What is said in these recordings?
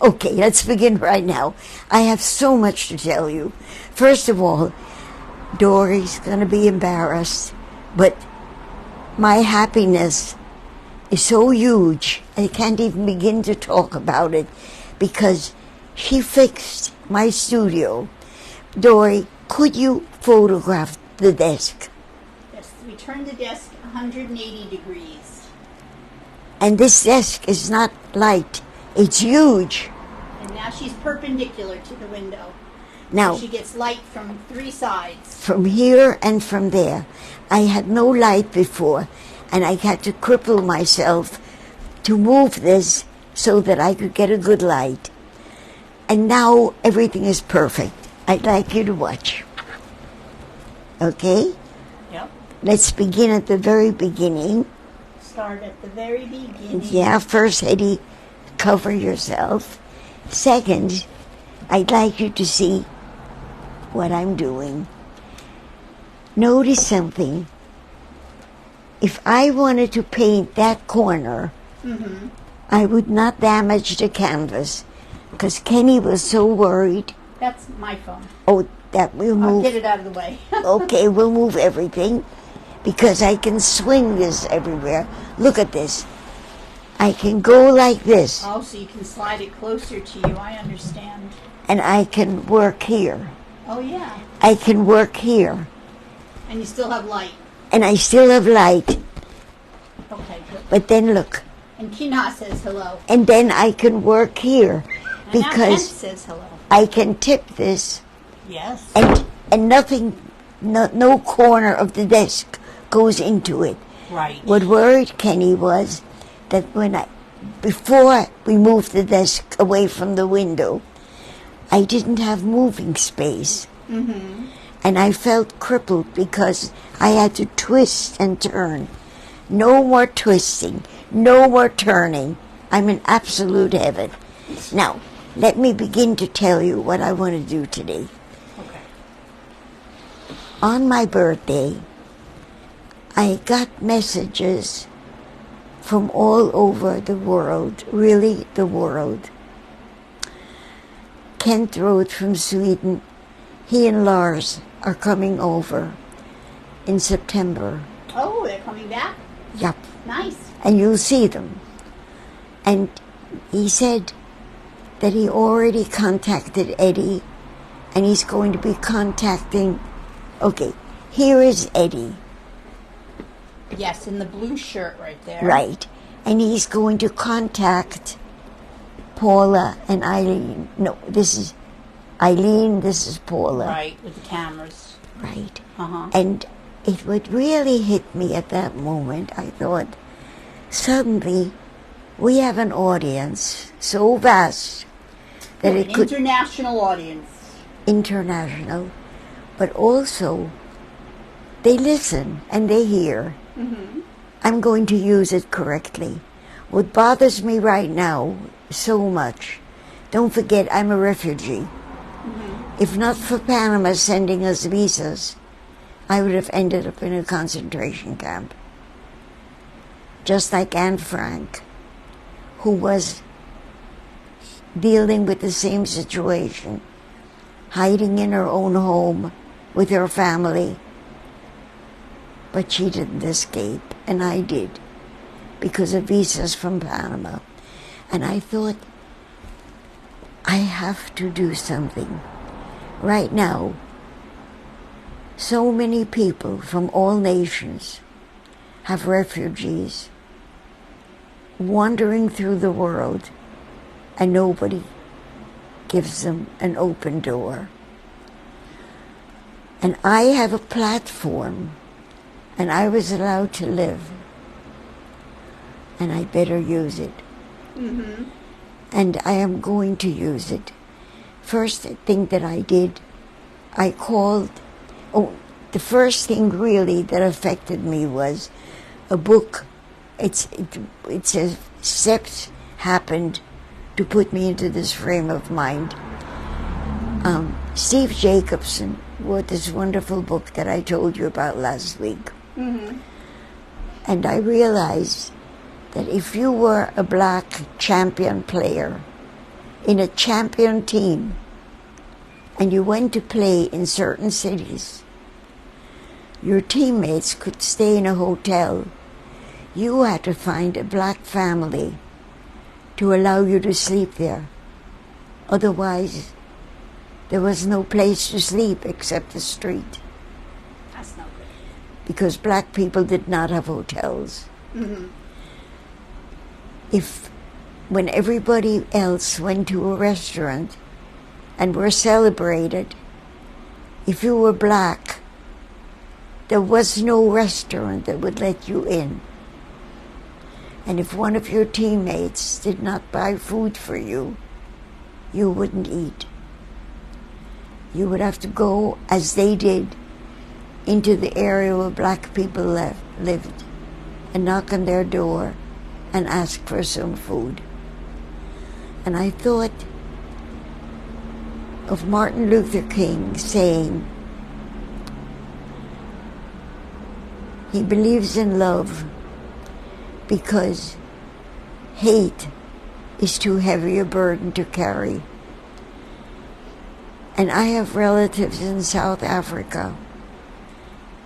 Okay, let's begin right now. I have so much to tell you. First of all, Dory's going to be embarrassed, but my happiness is so huge, I can't even begin to talk about it, because she fixed my studio. Dory, could you photograph the desk? Yes, we turn the desk 180 degrees. And this desk is not light, it's huge. And now she's perpendicular to the window. Now, So she gets light from 3 sides. from here and from there. I had no light before, and I had to cripple myself to move this so that I could get a good light. And now everything is perfect. I'd like you to watch. Okay? Yep. Let's begin at the very beginning. Start at the very beginning. Yeah, first, Hedy, cover yourself. Second, I'd like you to see what I'm doing. Notice something. If I wanted to paint that corner, I would not damage the canvas, because Kenny was so worried. That's my phone. Oh, that we'll I'll move. get it out of the way. Okay, we'll move everything, because I can swing this everywhere. Look at this. I can go like this, Oh, so you can slide it closer to you. I understand. and I can work here. Oh, yeah. I can work here, And you still have light. and I still have light. Okay, good. But then look, And Kinha says hello. and then I can work here, And now Kent because says hello. I can tip this, Yes. and nothing, no corner of the desk goes into it. Right. What worried Kenny was that before we moved the desk away from the window, I didn't have moving space. And I felt crippled because I had to twist and turn. No more twisting, no more turning. I'm in absolute heaven. Now, let me begin to tell you what I want to do today. Okay. On my birthday, I got messages from all over the world, really the world. Kent wrote from Sweden. He and Lars are coming over in September. Oh, they're coming back? Yep. Nice. And you'll see them. And he said that he already contacted Hedy, and he's going to be contacting... Okay, here is Hedy. Yes, in the blue shirt right there. Right. And he's going to contact Paula and Eileen. No, this is Eileen, this is Paula. Right, with the cameras. Right. Uh-huh. And it would really hit me at that moment. I thought, suddenly, we have an audience so vast that An it could... international audience. International. But also, they listen and they hear. I'm going to use it correctly. What bothers me right now so much, don't forget I'm a refugee. If not for Panama sending us visas, I would have ended up in a concentration camp. Just like Anne Frank, who was dealing with the same situation, hiding in her own home with her family. But she didn't escape, and I did, because of visas from Panama. And I thought, I have to do something. Right now, so many people from all nations have refugees wandering through the world, and nobody gives them an open door. And I have a platform, and I was allowed to live, and I better use it. And I am going to use it. First thing that I did, I called, the first thing really that affected me was a book. It says, steps happened to put me into this frame of mind. Steve Jacobson wrote this wonderful book that I told you about last week. And I realized that if you were a black champion player in a champion team and you went to play in certain cities, your teammates could stay in a hotel. You had to find a black family to allow you to sleep there. Otherwise, there was no place to sleep except the street. That's not good. Because black people did not have hotels. Mm-hmm. When everybody else went to a restaurant and were celebrated, if you were black, there was no restaurant that would let you in. And if one of your teammates did not buy food for you, you wouldn't eat. You would have to go, as they did, into the area where black people lived and knock on their door and ask for some food. And I thought of Martin Luther King saying he believes in love because hate is too heavy a burden to carry. And I have relatives in South Africa,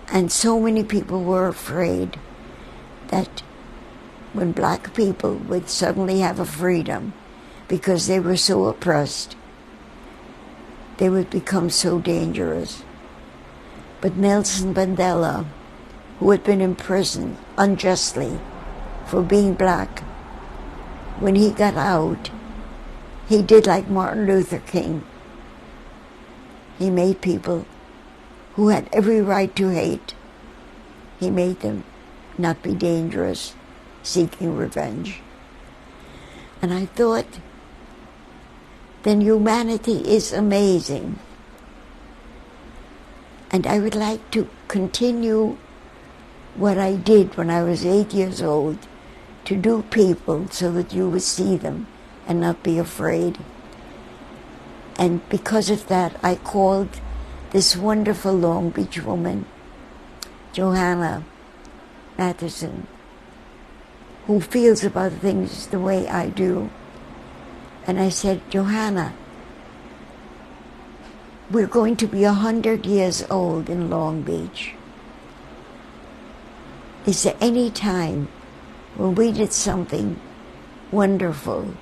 and so many people were afraid that when black people would suddenly have a freedom because they were so oppressed, they would become so dangerous. But Nelson Mandela, who had been imprisoned unjustly for being black, when he got out, he did like Martin Luther King. He made people who had every right to hate, he made them not be dangerous, seeking revenge. And I thought, then humanity is amazing. And I would like to continue what I did when I was 8 years old, to do people so that you would see them and not be afraid. And because of that, I called this wonderful Long Beach woman, Johanna Matheson, who feels about things the way I do. And I said, Johanna, we're going to be 100 years old in Long Beach. Is there any time when we did something wonderful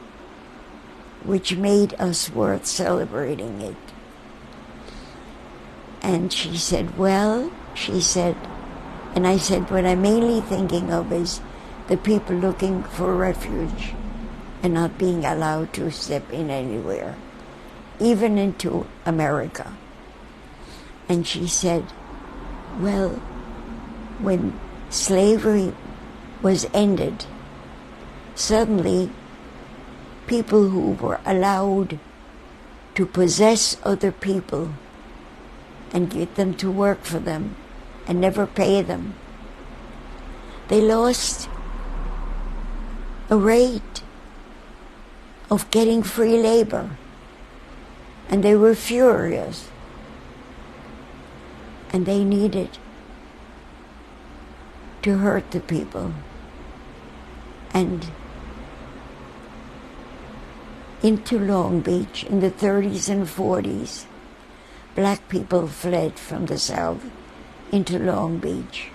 which made us worth celebrating it? And she said, well, and I said, what I'm mainly thinking of is the people looking for refuge and not being allowed to step in anywhere, even into America. And she said, well, when slavery was ended, suddenly people who were allowed to possess other people and get them to work for them and never pay them, they lost a rate of getting free labor, and they were furious, and they needed to hurt the people. And into Long Beach in the 30s and 40s, black people fled from the South into Long Beach.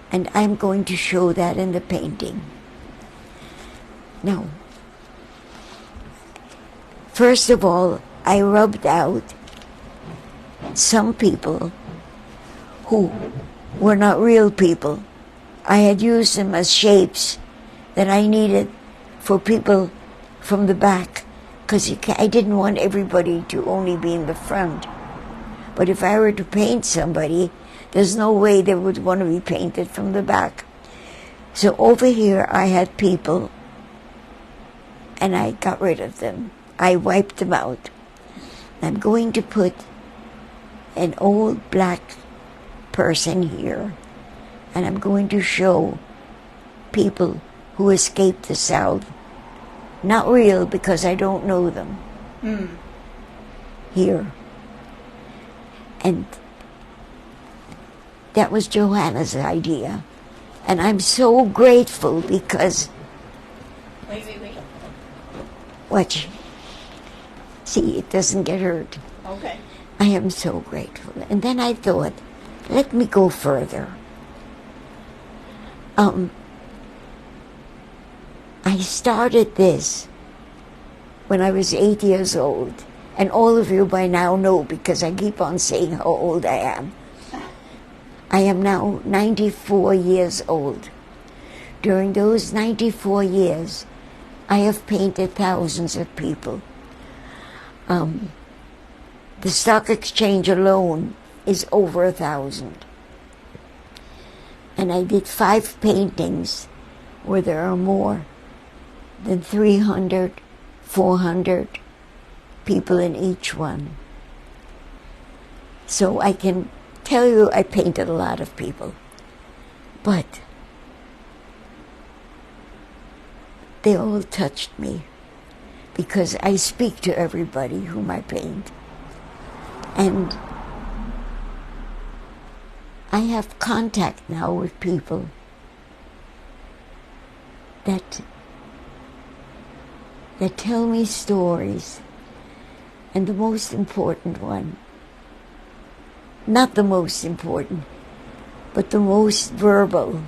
And I'm going to show that in the painting. Now, first of all, I rubbed out some people who were not real people. I had used them as shapes that I needed for people from the back, because I didn't want everybody to only be in the front. But if I were to paint somebody, there's no way they would want to be painted from the back. So over here I had people, and I got rid of them. I wiped them out. I'm going to put an old black person here, and I'm going to show people who escaped the South. Not real, because I don't know them. Here. And that was Johanna's idea. And I'm so grateful because... Wait. Watch. See, it doesn't get hurt. Okay. I am so grateful. And then I thought, let me go further. I started this when I was 8 years old. And all of you by now know, because I keep on saying how old I am. I am now 94 years old. During those 94 years, I have painted thousands of people. The stock exchange alone is over 1,000. And I did 5 paintings where there are more than 300, 400 people in each one. So I can tell you I painted a lot of people. But they all touched me because I speak to everybody whom I paint. And I have contact now with people that tell me stories. And the most important one, not the most important, but the most verbal,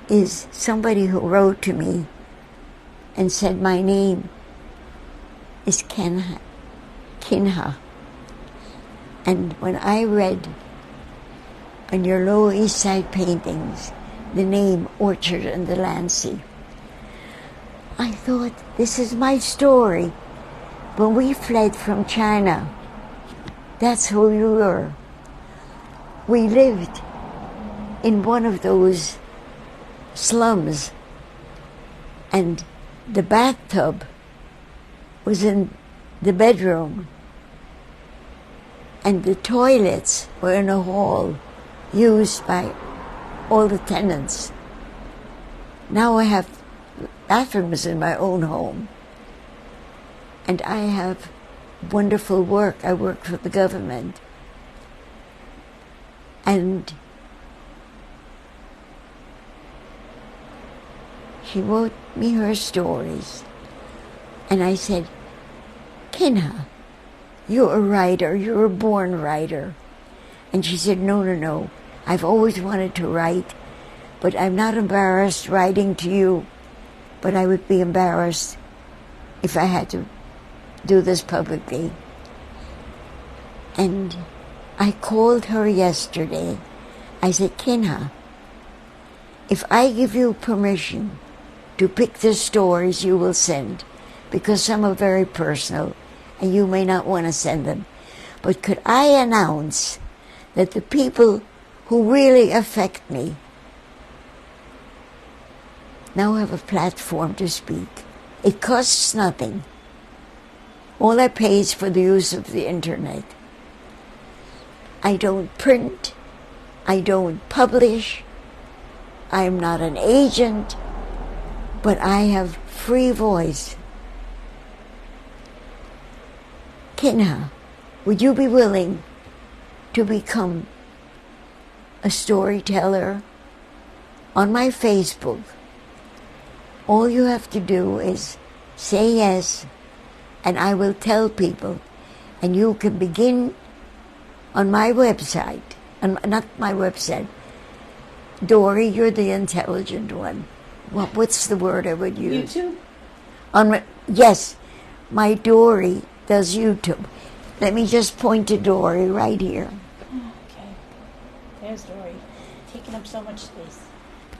is somebody who wrote to me and said, my name is Kinha. And when I read on your Lower East Side paintings the name Orchard and Delancey, I thought, this is my story. When we fled from China, that's who we were. We lived in one of those slums, and the bathtub was in the bedroom, and the toilets were in a hall used by all the tenants. Now I have bathrooms in my own home. And I have wonderful work. I work for the government. And she wrote me her stories. And I said, Kinha, you're a writer. You're a born writer. And she said, no. I've always wanted to write, but I'm not embarrassed writing to you. But I would be embarrassed if I had to do this publicly. And I called her yesterday. I said, Kinha, if I give you permission to pick the stories you will send, because some are very personal and you may not want to send them, but could I announce that the people who really affect me now have a platform to speak? It costs nothing. All I pay is for the use of the internet. I don't print. I don't publish. I'm not an agent. But I have free voice. Kinha, would you be willing to become a storyteller on my Facebook? All you have to do is say yes, and I will tell people, and you can begin on my website, not my website. Dory, you're the intelligent one. What's the word I would use? YouTube? Yes, my Dory does YouTube. Let me just point to Dory right here. Okay. There's Dory. Taking up so much space.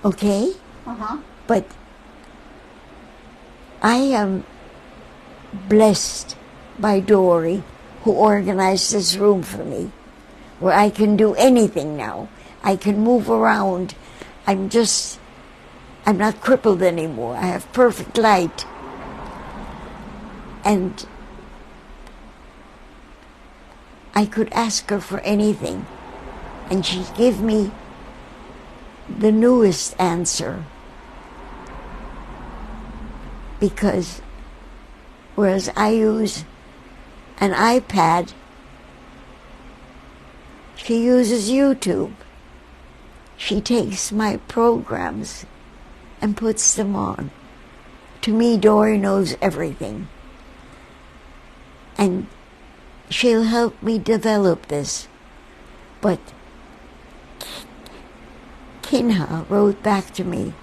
Okay? Uh-huh. But I am blessed by Dory, who organized this room for me, where I can do anything now. I can move around. I'm not crippled anymore. I have perfect light. And I could ask her for anything, and she'd give me the newest answer. Because whereas I use an iPad, she uses YouTube. She takes my programs and puts them on. To me, Dory knows everything. And she'll help me develop this. But Kinha wrote back to me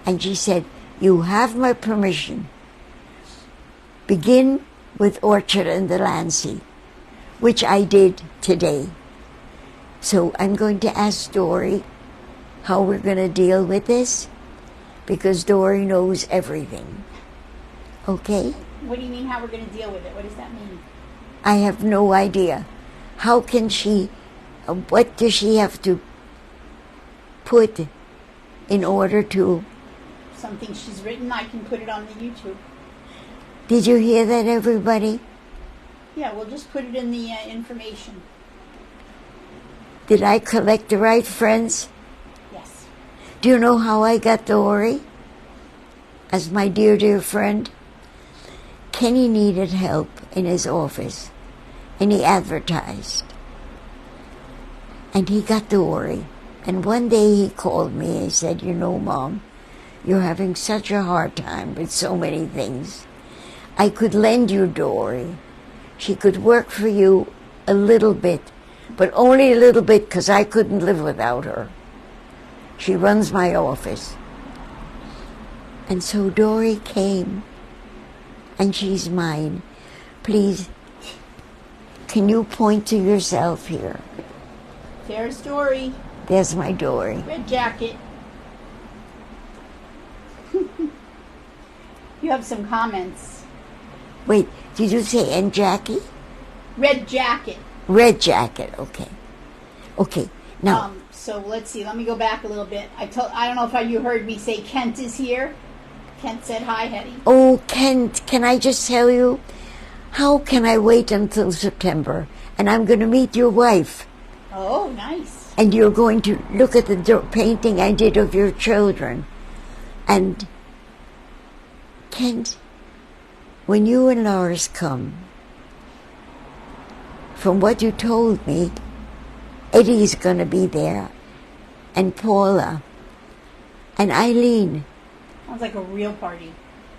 and she said, you have my permission. Begin with Orchard and Delancey, which I did today. So I'm going to ask Dory how we're going to deal with this, because Dory knows everything. Okay? What do you mean how we're going to deal with it? What does that mean? I have no idea. How can she, what does she have to put in order to... Something she's written, I can put it on the YouTube. Did you hear that, everybody? Yeah, we'll just put it in the information. Did I collect the right friends? Yes. Do you know how I got Dory as my dear, dear friend? Kenny needed help in his office, and he advertised. And he got Dory. And one day he called me and he said, you know, Mom, you're having such a hard time with so many things. I could lend you Dory. She could work for you a little bit, but only a little bit because I couldn't live without her. She runs my office. And so Dory came, and she's mine. Please, can you point to yourself here? There's Dory. There's my Dory. Red jacket. You have some comments. Wait, did you say and Jackie? Red jacket. Red jacket, okay. Okay, now... So let's see, let me go back a little bit. I don't know if you heard me say Kent is here. Kent said hi, Hedy. Oh, Kent, can I just tell you, how can I wait until September? And I'm going to meet your wife. Oh, nice. And you're going to look at the painting I did of your children. And, Kent, when you and Lars come, from what you told me, Hedy's going to be there, and Paula, and Eileen. Sounds like a real party.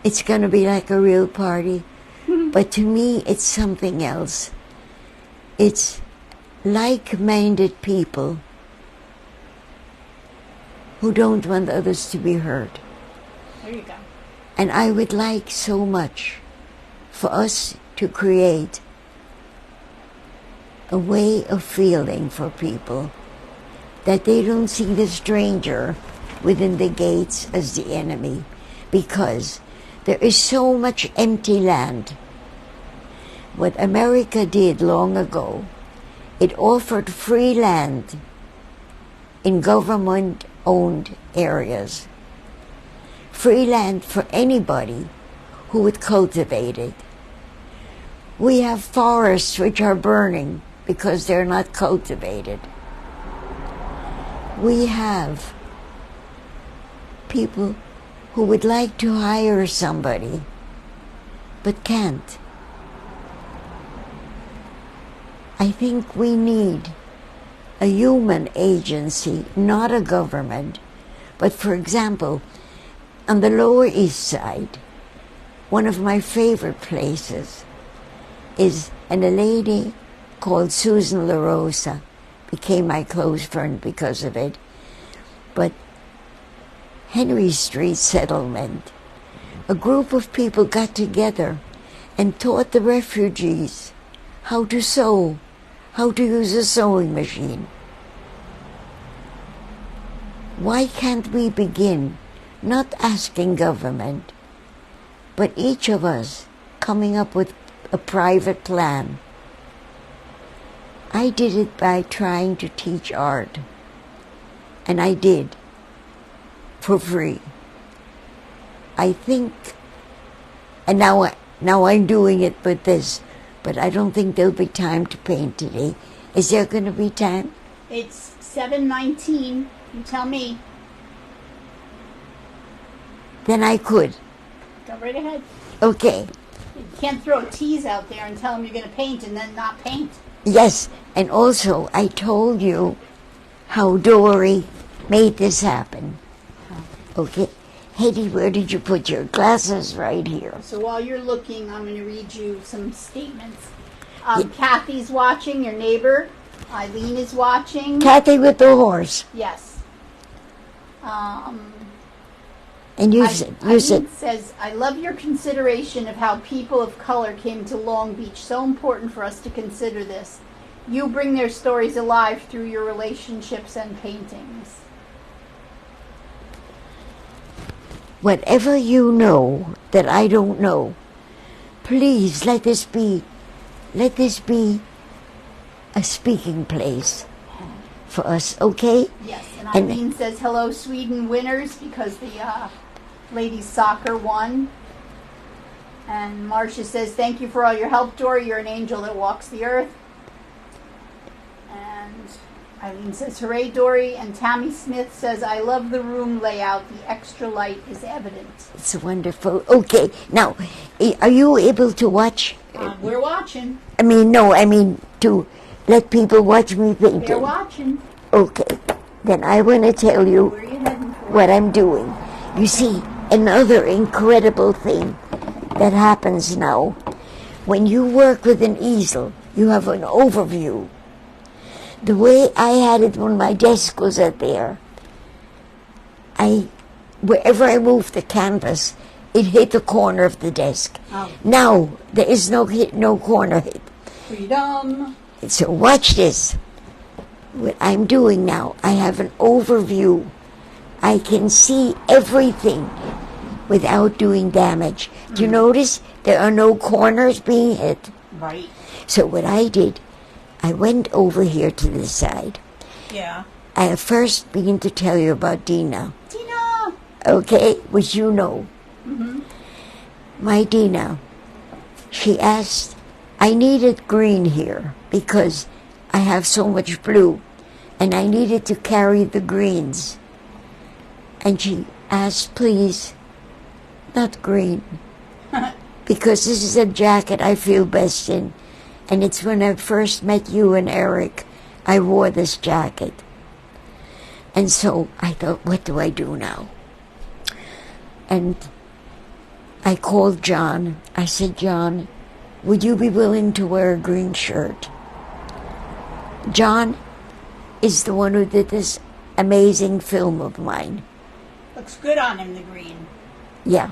It's going to be like a real party. But to me, it's something else. It's like-minded people who don't want others to be hurt. There you go. And I would like so much for us to create a way of feeling for people that they don't see the stranger within the gates as the enemy, because there is so much empty land. What America did long ago, it offered free land in government-owned areas, free land for anybody who would cultivate it. We have forests which are burning because they're not cultivated. We have people who would like to hire somebody but can't. I think we need a human agency, not a government. But for example, on the Lower East Side, one of my favorite places is, and a lady called Susan LaRosa became my close friend because of it, but Henry Street Settlement, a group of people got together and taught the refugees how to sew, how to use a sewing machine. Why can't we begin not asking government, but each of us coming up with a private plan? I did it by trying to teach art, and I did, for free. I think, and now I'm doing it with this, but I don't think there'll be time to paint today. Is there going to be time? It's 7:19. You tell me. Then I could. Go right ahead. Okay. You can't throw a tease out there and tell them you're going to paint and then not paint. Yes, and also I told you how Dory made this happen. Okay. Hedy, where did you put your glasses? Right here. So while you're looking, I'm going to read you some statements. Kathy's watching, your neighbor. Eileen is watching. Kathy with the horse. Yes. And you Eileen said, says, I love your consideration of how people of color came to Long Beach. So important for us to consider this. You bring their stories alive through your relationships and paintings. whatever you know that I don't know, please let this be a speaking place for us, okay? Yes, and Eileen says, hello, Sweden winners, because the ladies soccer won. And Marcia says, thank you for all your help, Dory. You're an angel that walks the earth. And Eileen says, hooray, Dory. And Tammy Smith says, I love the room layout. The extra light is evident. It's wonderful. Okay, now, are you able to watch? We're watching. I mean to let people watch me painting. They're watching. Okay, then I want to tell you Where are you heading for? what I'm doing. You see, another incredible thing that happens now, when you work with an easel, you have an overview. The way I had it when my desk was out there, wherever I moved the canvas, it hit the corner of the desk. Oh. Now, there is no corner hit. Freedom. So watch this. What I'm doing now, I have an overview. I can see everything without doing damage. Do you notice there are no corners being hit? Right. So what I did, I went over here to the side. Yeah. I first begin to tell you about Dina. Tina! Okay, which you know. Mm-hmm. My Dina, she asked, I needed green here because I have so much blue and I needed to carry the greens. And she asked, please, not green, because this is a jacket I feel best in. And it's when I first met you and Eric, I wore this jacket. And so I thought, what do I do now? And I called John. I said, John, would you be willing to wear a green shirt? John is the one who did this amazing film of mine. Looks good on him, the green. Yeah.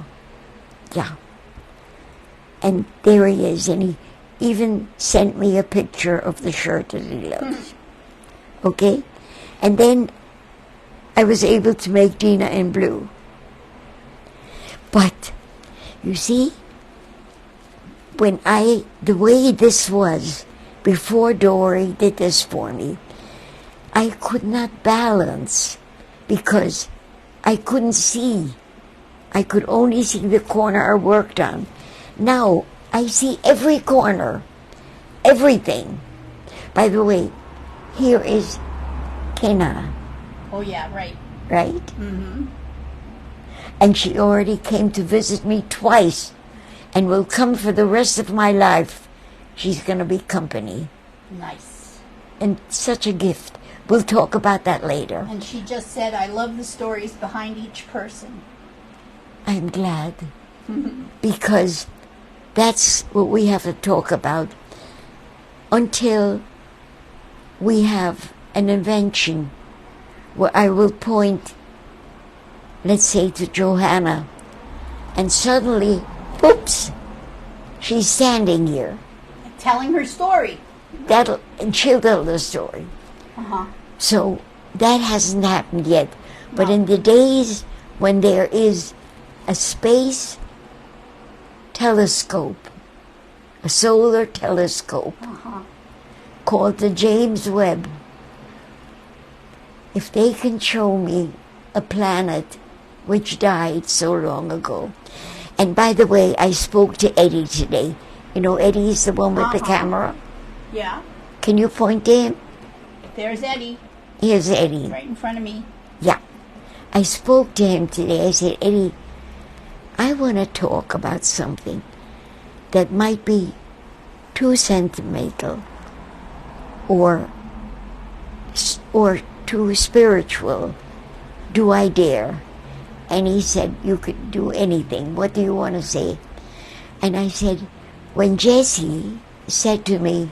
And there he is, and he even sent me a picture of the shirt that he loves. Okay? And then I was able to make Dina in blue. But, you see, the way this was, before Dory did this for me, I could not balance because I couldn't see. I could only see the corner I worked on. Now, I see every corner, everything. By the way, here is Kinha. Oh, yeah, right. Right? Mm-hmm. And she already came to visit me twice and will come for the rest of my life. She's going to be company. Nice. And such a gift. We'll talk about that later. And she just said, I love the stories behind each person. I'm glad. Because that's what we have to talk about until we have an invention where I will point, let's say, to Johanna, and suddenly, oops, she's standing here. Telling her story. And she'll tell the story. Uh-huh. So that hasn't happened yet. But No. in the days when there is a space telescope, a solar telescope, Uh-huh. called the James Webb, if they can show me a planet which died so long ago. And by the way, I spoke to Hedy today. You know, Eddie's the one with the camera. Yeah. Can you point to him? There's Eddie. Here's Eddie. Right in front of me. Yeah. I spoke to him today. I said, Eddie, I want to talk about something that might be too sentimental or too spiritual. Do I dare? And he said, you could do anything. What do you want to say? And I said, when Jessie said to me,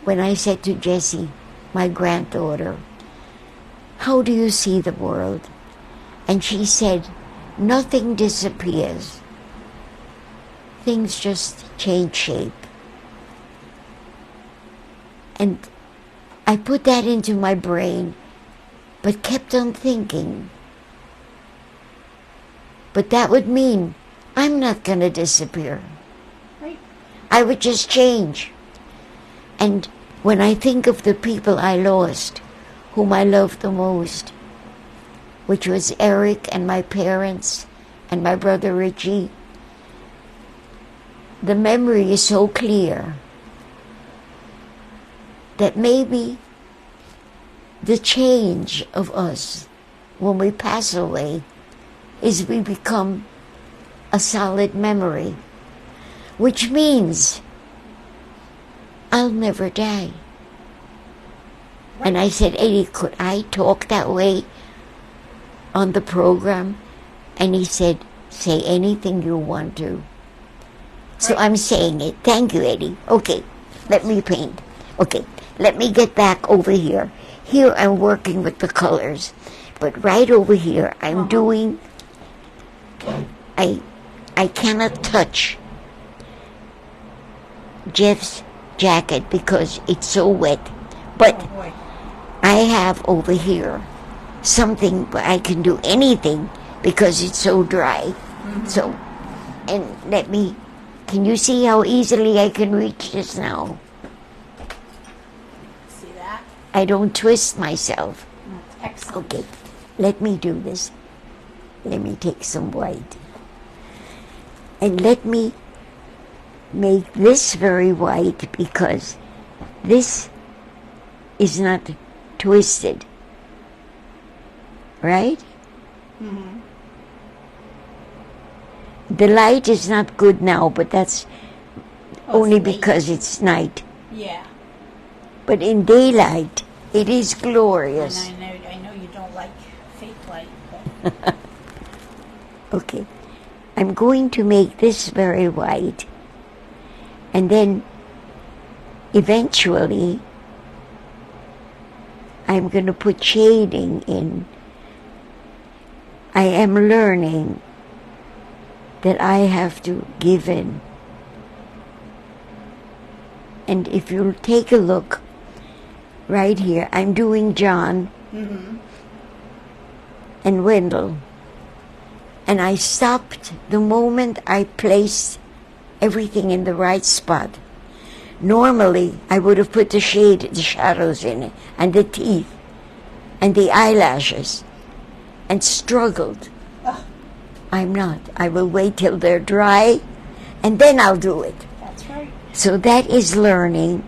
when I said to Jessie, my granddaughter, how do you see the world? And she said, nothing disappears. Things just change shape. And I put that into my brain, but kept on thinking. But that would mean I'm not going to disappear. Right. I would just change. And when I think of the people I lost, whom I loved the most, which was Eric and my parents and my brother Richie, the memory is so clear that maybe the change of us when we pass away is we become a solid memory, which means I'll never die. And I said, Hedy, could I talk that way on the program? And he said, say anything you want to. So I'm saying it. Thank you, Hedy. Okay, let me paint. Okay, let me get back over here. Here I'm working with the colors. But right over here I'm doing, I cannot touch Jeff's jacket because it's so wet. But I have over here something where I can do anything because it's so dry. So, and let me, can you see how easily I can reach this now? See that? I don't twist myself. That's excellent. Okay, let me do this. Let me take some white. And let me make this very white because this is not twisted. Right? Mm-hmm. The light is not good now, but that's only late. because it's night. Yeah. But in daylight, it is glorious. And I know you don't like fake light. But Okay, I'm going to make this very white, and then eventually I'm going to put shading in. I am learning that I have to give in. And if you'll take a look right here, I'm doing John and Wendell. And I stopped the moment I placed everything in the right spot. Normally, I would have put the shadows in it, and the teeth, and the eyelashes, and struggled. I'm not. I will wait till they're dry, and then I'll do it. that's right. So that is learning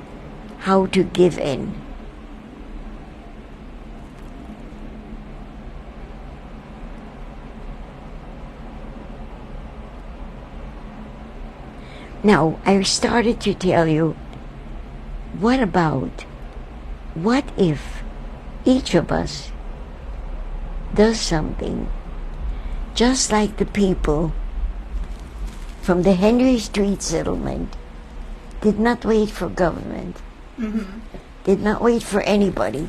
how to give in. Now, I started to tell you, what if each of us does something just like the people from the Henry Street settlement did not wait for government, did not wait for anybody.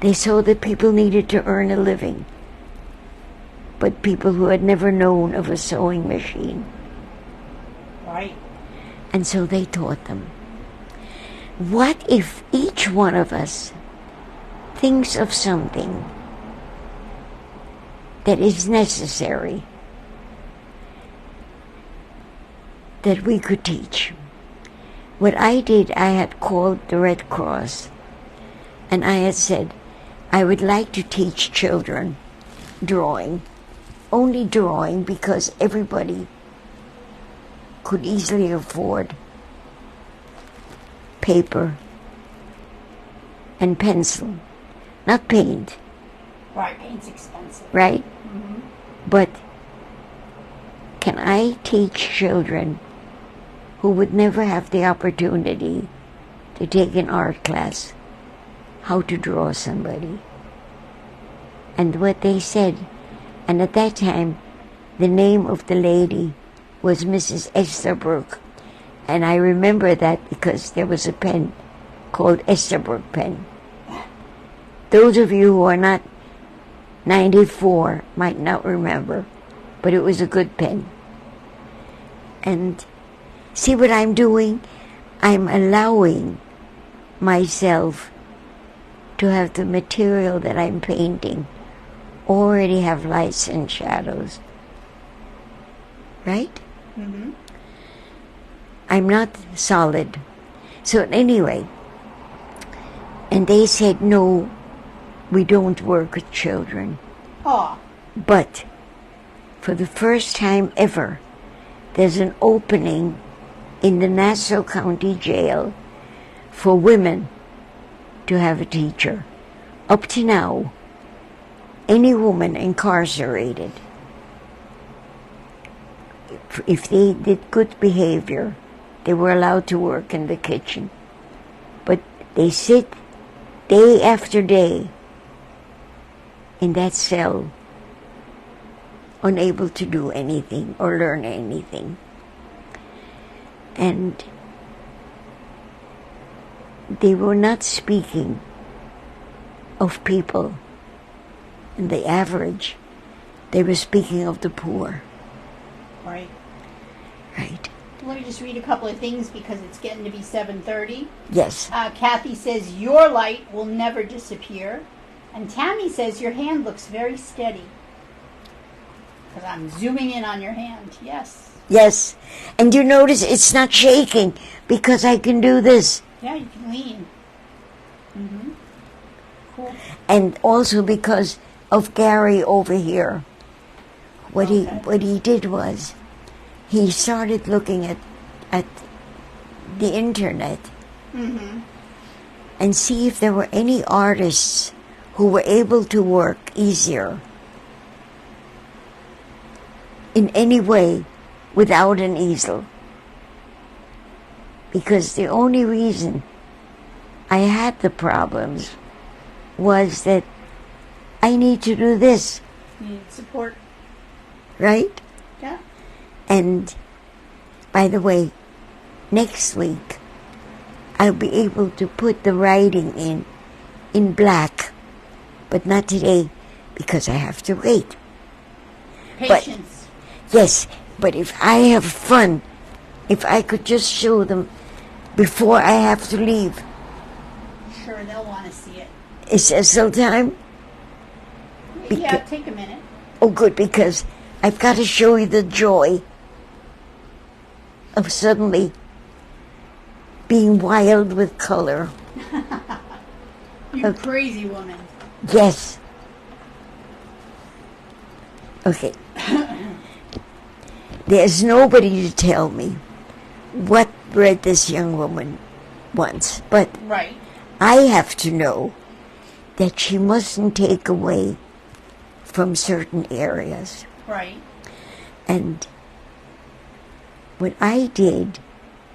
They saw that people needed to earn a living, but people who had never known of a sewing machine. Right. And so they taught them. What if each one of us thinks of something that is necessary that we could teach? What I did, I had called the Red Cross, and I had said, I would like to teach children drawing, only drawing, because everybody could easily afford paper and pencil, not paint. Right, paint's expensive. Right? But can I teach children who would never have the opportunity to take an art class how to draw somebody? And what they said, And at that time, the name of the lady was Mrs. Estabrook. And I remember that because there was a pen called Estabrook pen. Those of you who are not 94 might not remember, but it was a good pen. And see what I'm doing? I'm allowing myself to have the material that I'm painting already have lights and shadows. Right? Mm-hmm. I'm not solid. So anyway, and they said, no, we don't work with children. Oh. But for the first time ever, there's an opening in the Nassau County Jail for women to have a teacher. Up to now, any woman incarcerated, if they did good behavior, they were allowed to work in the kitchen. But they sit day after day in that cell, unable to do anything or learn anything. And they were not speaking of people in the average. They were speaking of the poor. Right. Right. Let me just read a couple of things because it's getting to be 7:30. Yes. Kathy says, your light will never disappear. And Tammy says, your hand looks very steady. Because I'm zooming in on your hand. Yes. Yes. And you notice it's not shaking because I can do this. Yeah, you can lean. Mm-hmm. Cool. And also because of Gary over here. What he did was he started looking at the internet and see if there were any artists who were able to work easier in any way without an easel. Because the only reason I had the problems was that I need to do this. You need support. Right? Yeah. And, by the way, next week, I'll be able to put the writing in black, but not today, because I have to wait. Patience. But, yes, but if I have fun, if I could just show them before I have to leave. Sure, they'll want to see it. Is there still time? Yeah, take a minute. Oh, good, because I've got to show you the joy of suddenly being wild with color. You crazy woman. Yes. Okay. There's nobody to tell me what bread this young woman wants, but right. I have to know that she mustn't take away from certain areas. Right. And what I did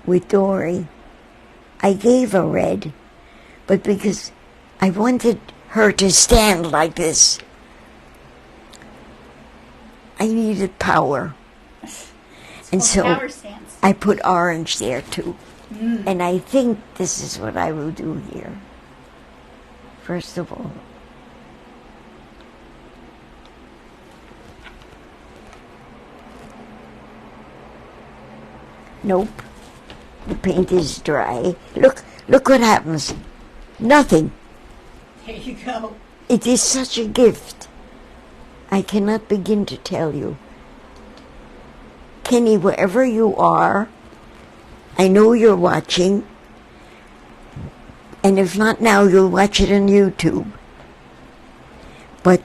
with Dory, I gave her red, but because I wanted her to stand like this, I needed power. And so power stance. I put orange there too. And I think this is what I will do here. First of all, nope, the paint is dry. Look what happens. Nothing. There you go. It is such a gift. I cannot begin to tell you. Kenny, wherever you are, I know you're watching. And if not now, you'll watch it on YouTube. But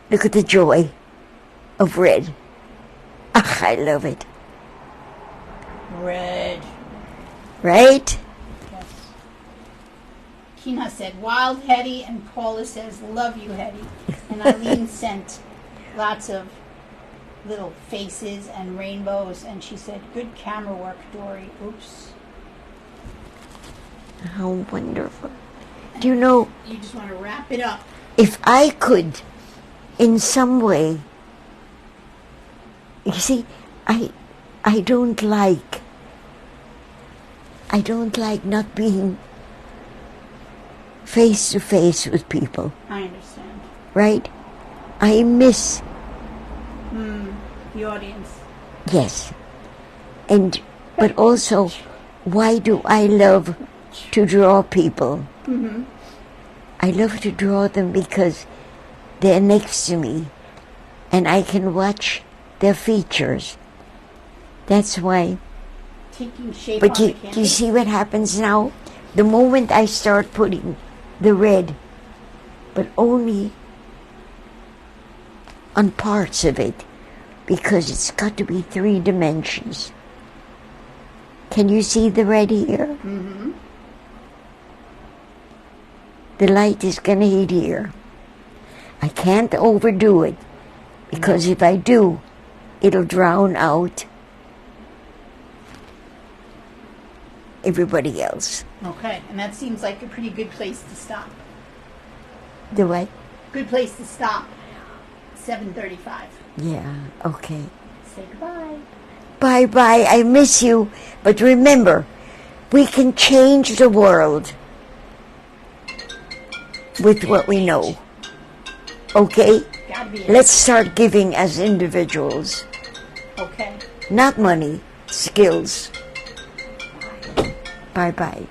look at the joy of red. Ah, I love it. Red. Right? Yes. Kinha said, wild Hedy, and Paula says, love you, Hedy. And Eileen sent lots of little faces and rainbows, and she said, good camera work, Dory. Oops. How wonderful. Do you know? You just want to wrap it up. if I could, in some way, you see, I don't like not being face to face with people. I understand. Right? I miss. The audience. Yes. But also, why do I love to draw people? Mm-hmm. I love to draw them because they're next to me and I can watch their features. That's why. Taking shape But on do the canvas. you see what happens now? The moment I start putting the red, but only on parts of it, because it's got to be 3 dimensions. Can you see the red here? Mm-hmm. The light is going to hit here. I can't overdo it, because if I do, it'll drown out everybody else. Okay, and that seems like a pretty good place to stop. The what? Good place to stop. 7:35. Yeah, okay. Say goodbye. Bye-bye, I miss you. But remember, we can change the world with what we know. Okay? Gotta be it. Let's start giving as individuals. Okay. Not money, skills. Bye-bye.